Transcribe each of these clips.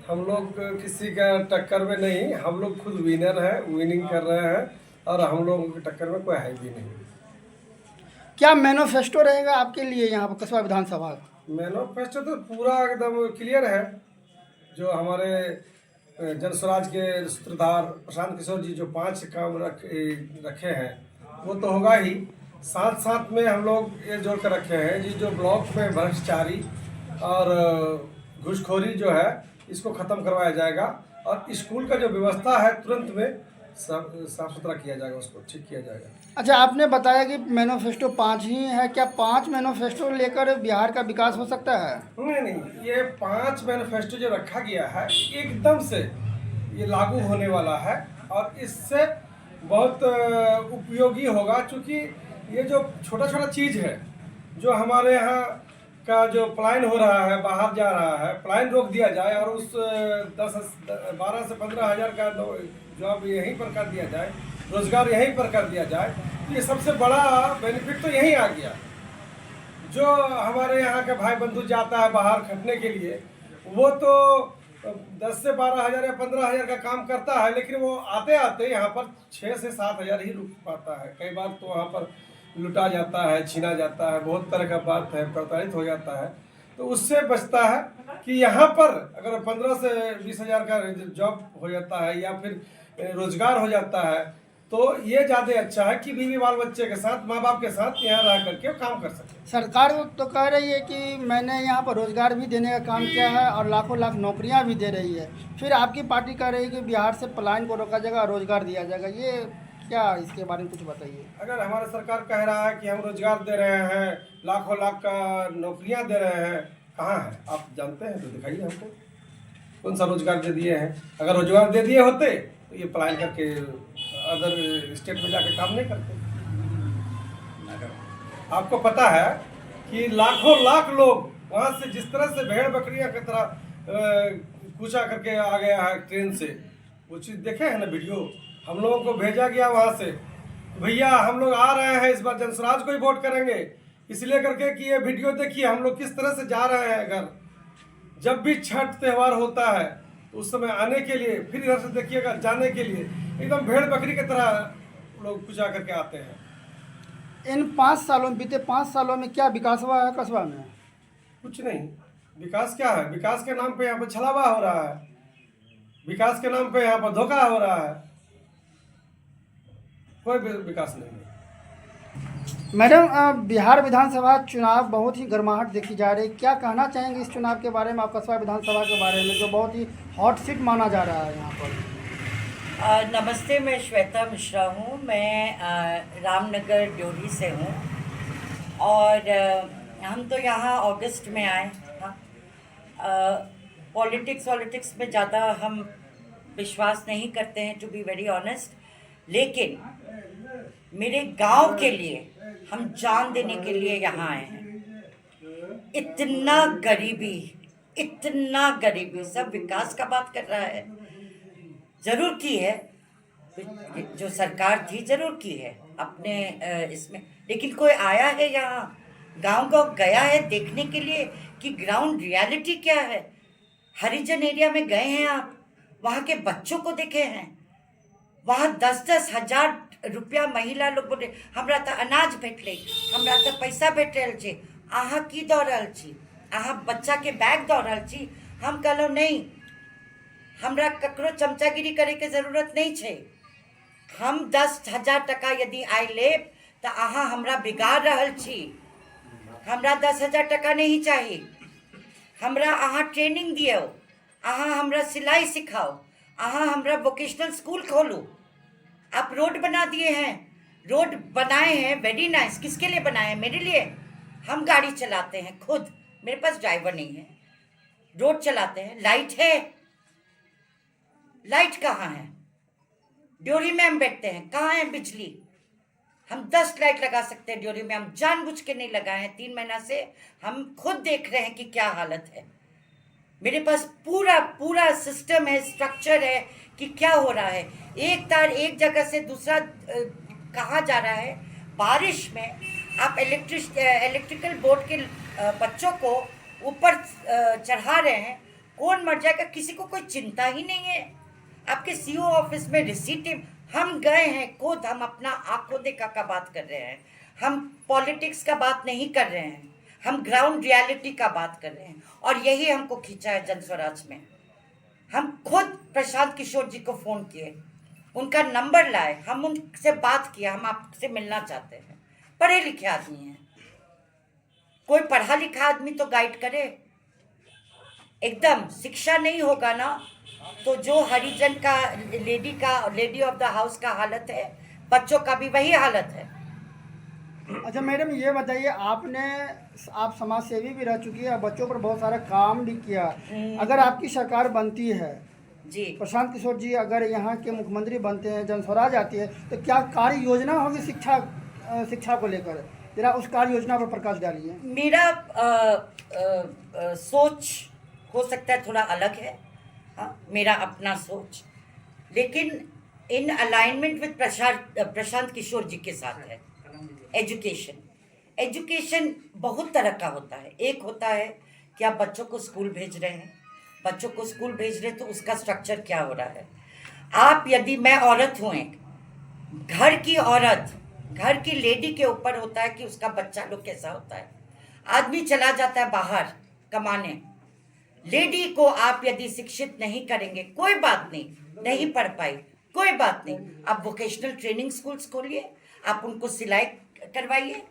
हम लोग किसी का टक्कर में नहीं, हम लोग खुद विनर हैं, विनिंग कर रहे हैं और हम लोगों की टक्कर में कोई है भी नहीं। क्या मैनिफेस्टो रहेगा आपके लिए यहाँ पर कसबा विधानसभा? मैनिफेस्टो तो पूरा एकदम क्लियर है। जो हमारे जन स्वराज के सूत्रधार प्रशांत किशोर जी जो 5 काम रखे हैं वो तो होगा ही। साथ साथ में हम लोग ये जोड़ कर रखे हैं जी, जो ब्लॉक में भ्रष्टाचारी और घूसखोरी जो है इसको ख़त्म करवाया जाएगा और स्कूल का जो व्यवस्था है तुरंत में साफ सुथरा किया जाएगा, उसको ठीक किया जाएगा। अच्छा, आपने बताया कि मैनिफेस्टो 5 ही है, क्या 5 मैनिफेस्टो लेकर बिहार का विकास हो सकता है? नहीं, ये 5 मैनिफेस्टो जो रखा गया है एकदम से ये लागू होने वाला है और इससे बहुत उपयोगी होगा, क्योंकि ये जो छोटा छोटा चीज़ है जो हमारे यहाँ का जो पलायन हो रहा है, बाहर जा रहा है, पलायन रोक दिया जाए और उस 12 से 15 हज़ार का जॉब यहीं पर कर दिया जाए, रोजगार यहीं पर कर दिया जाए, ये सबसे बड़ा बेनिफिट तो यहीं आ गया। जो हमारे यहाँ के भाई बंधु जाता है बाहर खटने के लिए, वो तो 10 से 12 हज़ार या 15 हज़ार का काम करता है, लेकिन वो आते आते यहाँ पर 6 से 7 हज़ार ही रुक पाता है। कई बार तो वहाँ पर लुटा जाता है, छीना जाता है, बहुत तरह का बात है, प्रताड़ित हो जाता है। तो उससे बचता है कि यहाँ पर अगर 15 से 20 हज़ार का जॉब हो जाता है या फिर रोजगार हो जाता है तो ये ज़्यादा अच्छा है कि बीवी बाल बच्चे के साथ, माँ बाप के साथ यहाँ रह करके काम कर सके। सरकार तो कह रही है कि मैंने यहाँ पर रोजगार भी देने का काम किया है और लाखों लाख नौकरियाँ भी दे रही है, फिर आपकी पार्टी कह रही है कि बिहार से पलायन को रोका जाएगा, रोजगार दिया जाएगा। ये क्या, इसके बारे में कुछ बताइए। अगर हमारा सरकार कह रहा है कि हम रोजगार दे रहे हैं, लाखों लाख का नौकरियां दे रहे हैं, कहाँ है आप जानते हैं तो दिखाइए हमको, कौन सा रोजगार दे दिए हैं। अगर रोजगार दे दिए होते तो ये पलायन करके अदर स्टेट में जाके काम नहीं करते। आपको पता है कि लाखों लाख लोग वहाँ से जिस तरह से भेड़ बकरियां की तरह कूचा करके आ गया है ट्रेन से, वो चीज़ देखे हैं ना वीडियो, हम लोगों को भेजा गया वहाँ से, भैया हम लोग आ रहे हैं इस बार जनसुराज को ही वोट करेंगे, इसलिए करके कि ये वीडियो देखिए हम लोग किस तरह से जा रहे हैं घर। जब भी छठ त्यौहार होता है तो उस समय आने के लिए, फिर इधर से देखिएगा जाने के लिए, एकदम भेड़ बकरी की तरह लोग पूजा करके आते हैं। इन 5 सालों में, बीते 5 सालों में क्या विकास हुआ है कस्बा में? कुछ नहीं। विकास क्या है? विकास के नाम पे यहाँ पर छलावा हो रहा है, विकास के नाम पे यहाँ पर धोखा हो रहा है, कोई विकास नहीं है। मैडम, बिहार विधानसभा चुनाव बहुत ही गर्माहट देखी जा रही है, क्या कहना चाहेंगे इस चुनाव के बारे में, आप कस्बा विधानसभा के बारे में जो बहुत ही हॉट सीट माना जा रहा है यहाँ पर? नमस्ते, मैं श्वेता मिश्रा हूँ। मैं रामनगर ड्योढ़ी से हूँ और हम तो यहाँ अगस्त में आए। हाँ, पॉलिटिक्स में ज़्यादा हम विश्वास नहीं करते हैं, टू बी वेरी ऑनेस्ट, लेकिन मेरे गांव के लिए हम जान देने के लिए यहाँ आए हैं। इतना गरीबी, सब विकास का बात कर रहा है, ज़रूर की है, जो सरकार थी ज़रूर की है अपने इसमें, लेकिन कोई आया है यहाँ गांव गया है देखने के लिए कि ग्राउंड रियलिटी क्या है। हरिजन एरिया में गए हैं आप, वहाँ के बच्चों को देखे हैं, वहाँ 10-10 हज़ार रुपया महिला लोग बोले हमरा तो अनाज भेटले, हमरा तो पैसा भेट रहल छै, अहाँ की दऽ रहल छी, अहाँ बच्चा के बैग दऽ रहल छी। हम कहलहुँ नहीं, हमरा ककरो चमचागिरी करे के जरूरत नहीं छै, हम 10,000 टका यदि आइ लेब तो अहाँ हमरा बिगाड़ रहल छी, हमरा 10,000 टका नहीं चाहिए, हमरा अहाँ ट्रेनिंग दियो, अहाँ हमरा सिलाई सिखाओ, अहाँ हमरा वोकेशनल स्कूल खोलू। आप रोड बना दिए हैं, रोड बनाए हैं, वेरी नाइस, किसके लिए बनाए हैं? मेरे लिए। हम गाड़ी चलाते हैं खुद, मेरे पास ड्राइवर नहीं है, रोड चलाते हैं, लाइट है, लाइट कहाँ है? ड्योढ़ी में हम बैठते हैं, कहाँ है बिजली? हम 10 लाइट लगा सकते हैं ड्योढ़ी में, हम जानबूझ के नहीं लगाए हैं। 3 महीना से हम खुद देख रहे हैं कि क्या हालत है। मेरे पास पूरा सिस्टम है, स्ट्रक्चर है कि क्या हो रहा है। एक तार एक जगह से दूसरा कहाँ जा रहा है। बारिश में आप इलेक्ट्रिकल बोर्ड के बच्चों को ऊपर चढ़ा रहे हैं कौन मर जाएगा, किसी को कोई चिंता ही नहीं है। आपके सीओ ऑफिस में रिसीट, हम गए हैं खुद, हम अपना आंखों देखा का बात कर रहे हैं, हम पॉलिटिक्स का बात नहीं कर रहे हैं, हम ग्राउंड रियलिटी का बात कर रहे हैं। और यही हमको खींचा है जन स्वराज में। हम खुद प्रशांत किशोर जी को फ़ोन किए, उनका नंबर लाए, हम उनसे बात किया, हम आपसे मिलना चाहते हैं। पढ़े लिखे आदमी हैं, कोई पढ़ा लिखा आदमी तो गाइड करे। एकदम शिक्षा नहीं होगा ना, तो जो हरिजन का लेडी ऑफ द हाउस का हालत है, बच्चों का भी वही हालत है। अच्छा मैडम, ये बताइए, आप समाज सेवी भी रह चुकी है, बच्चों पर बहुत सारा काम भी किया। अगर आपकी सरकार बनती है जी, प्रशांत किशोर जी अगर यहाँ के मुख्यमंत्री बनते हैं, जन स्वराज आती है, तो क्या कार्य योजना होगी शिक्षा को लेकर? जरा उस कार्य योजना पर प्रकाश डालिए। मेरा सोच हो सकता है थोड़ा अलग है, हाँ, मेरा अपना सोच, लेकिन in alignment with Prashant Kishor जी के साथ है। एजुकेशन बहुत तरह का होता है। एक होता है कि आप बच्चों को स्कूल भेज रहे हैं, तो उसका स्ट्रक्चर क्या हो रहा है। आप यदि मैं औरत हूँ, एक घर की औरत, घर की लेडी के ऊपर होता है कि उसका बच्चा लोग कैसा होता है। आदमी चला जाता है बाहर कमाने, लेडी को आप यदि शिक्षित नहीं करेंगे, कोई बात नहीं पढ़ पाई, कोई बात नहीं, आप वोकेशनल ट्रेनिंग स्कूल्स खोलिए, आप उनको सिलाई करवाइए।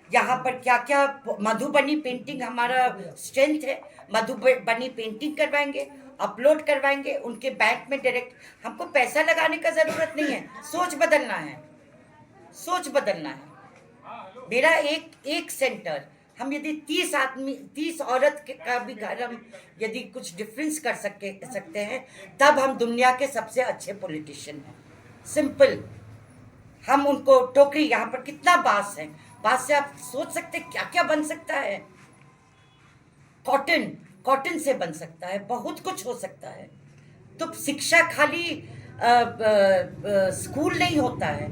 यहाँ पर क्या क्या मधुबनी पेंटिंग हमारा स्ट्रेंथ है, मधुबनी पेंटिंग करवाएंगे, अपलोड करवाएंगे उनके बैंक में डायरेक्ट। हमको पैसा लगाने का ज़रूरत नहीं है, सोच बदलना है। मेरा एक सेंटर, हम यदि 30 औरत का भी घर हम यदि कुछ डिफरेंस कर सकते हैं, तब हम दुनिया के सबसे अच्छे पॉलिटिशियन हैं। सिंपल। हम उनको टोकरी, यहाँ पर कितना बांस है, बांस से आप सोच सकते क्या क्या बन सकता है। कॉटन से बन सकता है, बहुत कुछ हो सकता है। तो शिक्षा खाली स्कूल नहीं होता है,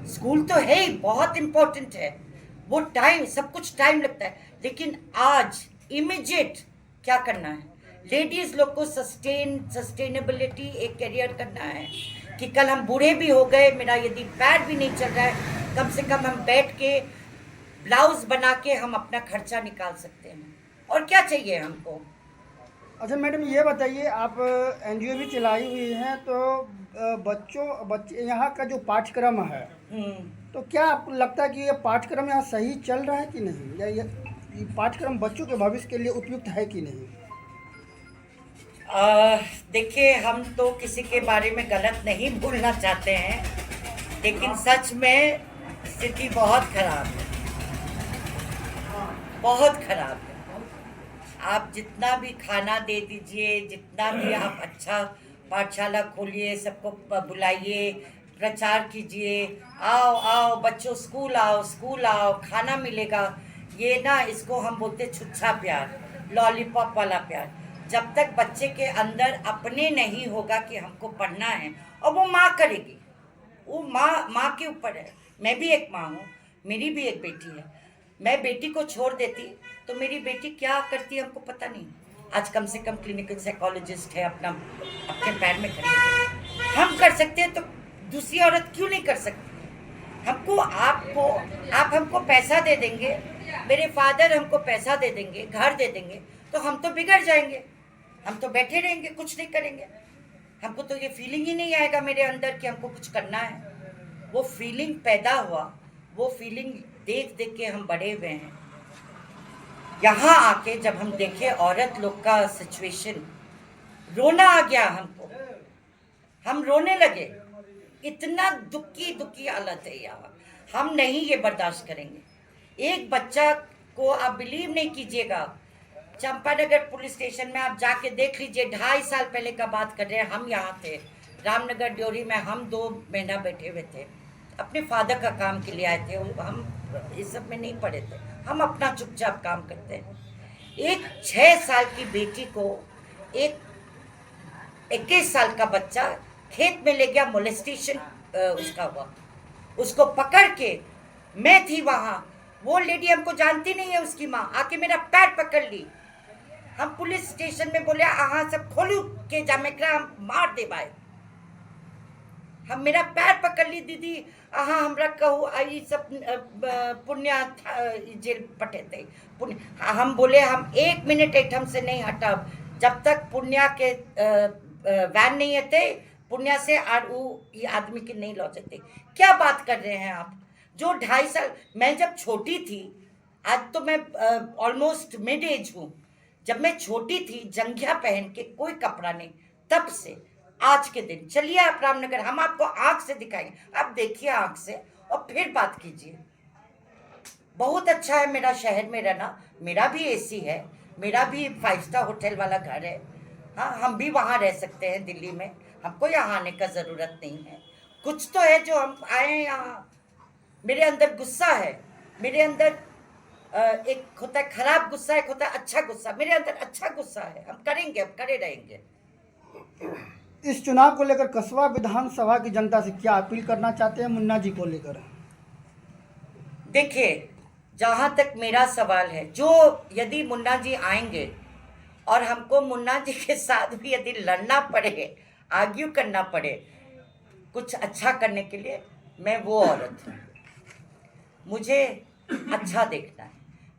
स्कूल तो है ही, बहुत इम्पोर्टेंट है, वो टाइम, सब कुछ टाइम लगता है, लेकिन आज इमीडिएट क्या करना है, लेडीज लोग को सस्टेनेबिलिटी एक करियर करना है कि कल हम बूढ़े भी हो गए, मेरा यदि पैर भी नहीं चल रहा है, कम से कम हम बैठ के ब्लाउज बना के हम अपना खर्चा निकाल सकते हैं। और क्या चाहिए हमको। अच्छा मैडम, ये बताइए, आप एनजीओ भी चलाई हुई हैं, तो बच्चे यहाँ का जो पाठ्यक्रम है, तो क्या आपको लगता है कि ये पाठ्यक्रम यहाँ सही चल रहा है कि नहीं, या ये पाठ्यक्रम बच्चों के भविष्य के लिए उपयुक्त है कि नहीं? देखिए, हम तो किसी के बारे में गलत नहीं बोलना चाहते हैं, लेकिन सच में स्थिति बहुत खराब है, बहुत खराब है। आप जितना भी खाना दे दीजिए, जितना भी आप अच्छा पाठशाला खोलिए, सबको बुलाइए, प्रचार कीजिए, आओ बच्चों स्कूल आओ, खाना मिलेगा, ये ना, इसको हम बोलते छुच्छा प्यार, लॉलीपॉप वाला प्यार। जब तक बच्चे के अंदर अपने नहीं होगा कि हमको पढ़ना है, और वो माँ करेगी, वो माँ के ऊपर है। मैं भी एक माँ हूँ, मेरी भी एक बेटी है। मैं बेटी को छोड़ देती तो मेरी बेटी क्या करती हमको पता नहीं। आज कम से कम क्लिनिकल साइकोलॉजिस्ट है, अपने पैर में खड़ी है। हम कर सकते हैं तो दूसरी औरत क्यों नहीं कर सकती। आप हमको पैसा दे देंगे, मेरे फादर हमको पैसा दे देंगे, घर दे देंगे, तो हम तो बिगड़ जाएंगे, हम तो बैठे रहेंगे, कुछ नहीं करेंगे। हमको तो ये फीलिंग ही नहीं आएगा मेरे अंदर कि हमको कुछ करना है। वो फीलिंग पैदा हुआ, वो फीलिंग देख के हम बड़े हुए हैं। यहाँ आके जब हम देखे औरत लोग का सिचुएशन, रोना आ गया हमको, हम रोने लगे। इतना दुखी हालत है यहाँ, हम नहीं ये बर्दाश्त करेंगे। एक बच्चा को आप बिलीव नहीं कीजिएगा, चंपानगर पुलिस स्टेशन में आप जाके देख लीजिए, 2.5 साल पहले का बात कर रहे हैं। हम यहाँ थे रामनगर ड्योरी में, हम 2 महीना बैठे हुए थे, अपने फादर का काम के लिए आए थे। हम इस सब में नहीं पड़े थे, हम अपना चुपचाप काम करते हैं। एक 6 साल की बेटी को एक 21 साल का बच्चा खेत में ले गया, मोलेस्टेशन उसका हुआ, उसको पकड़ के, मैं थी वहाँ, वो लेडी हमको जानती नहीं है, उसकी माँ आके मेरा पैर पकड़ ली, हम पुलिस स्टेशन में बोले अहाँ सब खोलू के जामेकरा हम मार दे भाई, हम मेरा पैर पकड़ ली दीदी, अहाँ हमरा कहू आई सब पुण्य जेल पटेते पुण्य। हम बोले हम 1 मिनट एठम से नहीं हटब जब तक पुण्य के वैन नहीं आते, पुण्य से और वो ये आदमी के नहीं लौ जाते। क्या बात कर रहे हैं आप? जो 2.5 साल, मैं जब छोटी थी, आज तो मैं ऑलमोस्ट मिड एज हूँ, जब मैं छोटी थी जंघिया पहन के कोई कपड़ा नहीं, तब से आज के दिन चलिए आप रामनगर, हम आपको आंख से दिखाएंगे, आप देखिए आंख से और फिर बात कीजिए। बहुत अच्छा है मेरा शहर में रहना, मेरा भी एसी है, मेरा भी 5 स्टार होटल वाला घर है। हाँ, हम भी वहाँ रह सकते हैं दिल्ली में, हमको यहाँ आने का ज़रूरत नहीं है। कुछ तो है जो हम आए हैं यहाँ, मेरे अंदर गुस्सा है, मेरे अंदर एक होता है खराब गुस्सा, एक होता है अच्छा गुस्सा, मेरे अंदर अच्छा गुस्सा है, हम करेंगे, हम करे रहेंगे। इस चुनाव को लेकर कसबा विधानसभा की जनता से क्या अपील करना चाहते हैं मुन्ना जी को लेकर? देखिए, जहाँ तक मेरा सवाल है, जो यदि मुन्ना जी आएंगे और हमको मुन्ना जी के साथ भी यदि लड़ना पड़े, आर्ग्यू करना पड़े कुछ अच्छा करने के लिए, मैं वो औरत हूँ। मुझे अच्छा देखना है।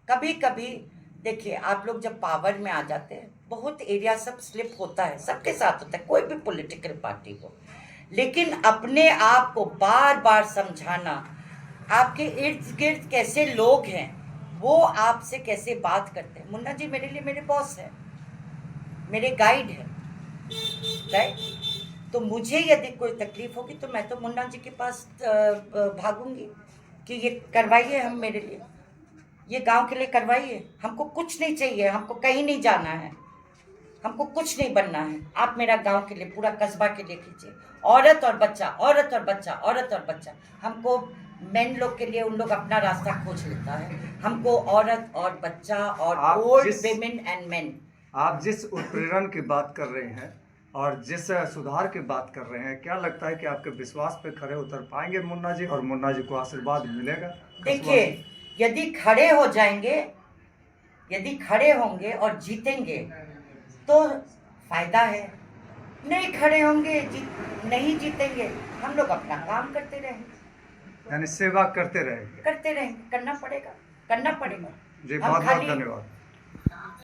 कभी कभी देखिए, आप लोग जब पावर में आ जाते हैं, बहुत एरिया सब स्लिप होता है, सबके साथ होता है, कोई भी पॉलिटिकल पार्टी हो, लेकिन अपने आप को बार बार समझाना, आपके इर्द गिर्द कैसे लोग हैं, वो आपसे कैसे बात करते हैं। मुन्ना जी मेरे लिए मेरे बॉस हैं, मेरे गाइड हैं, राइट? तो मुझे यदि कोई तकलीफ होगी तो मैं तो मुन्ना जी के पास भागूंगी कि ये करवाइए, हम मेरे लिए ये गांव के लिए करवाइए, हमको कुछ नहीं चाहिए, हमको कहीं नहीं जाना है, हमको कुछ नहीं बनना है, आप मेरा गांव के लिए, पूरा कस्बा के लिए कीजिए। औरत और बच्चा, औरत और बच्चा, औरत और बच्चा, हमको मेन लोग के लिए उन लोग अपना रास्ता खोज लेता है, हमको औरत और बच्चा और ओल्ड विमेन एंड मेन। आप जिस उत्प्रेरण की बात कर रहे हैं और जिस सुधार की बात कर रहे हैं, क्या लगता है कि आपके विश्वास पे खरे उतर पाएंगे मुन्ना जी और मुन्ना जी को आशीर्वाद मिलेगा? देखिए, यदि खड़े हो जाएंगे, यदि खड़े होंगे और जीतेंगे तो फायदा है, नहीं खड़े होंगे, नहीं जीतेंगे, हम लोग अपना काम करते रहेंगे, यानी सेवा करते रहेंगे। करते रहेंगे, करना पड़ेगा, करना पड़ेगा। जी, हम बहुत बहुत खाली धन्यवाद।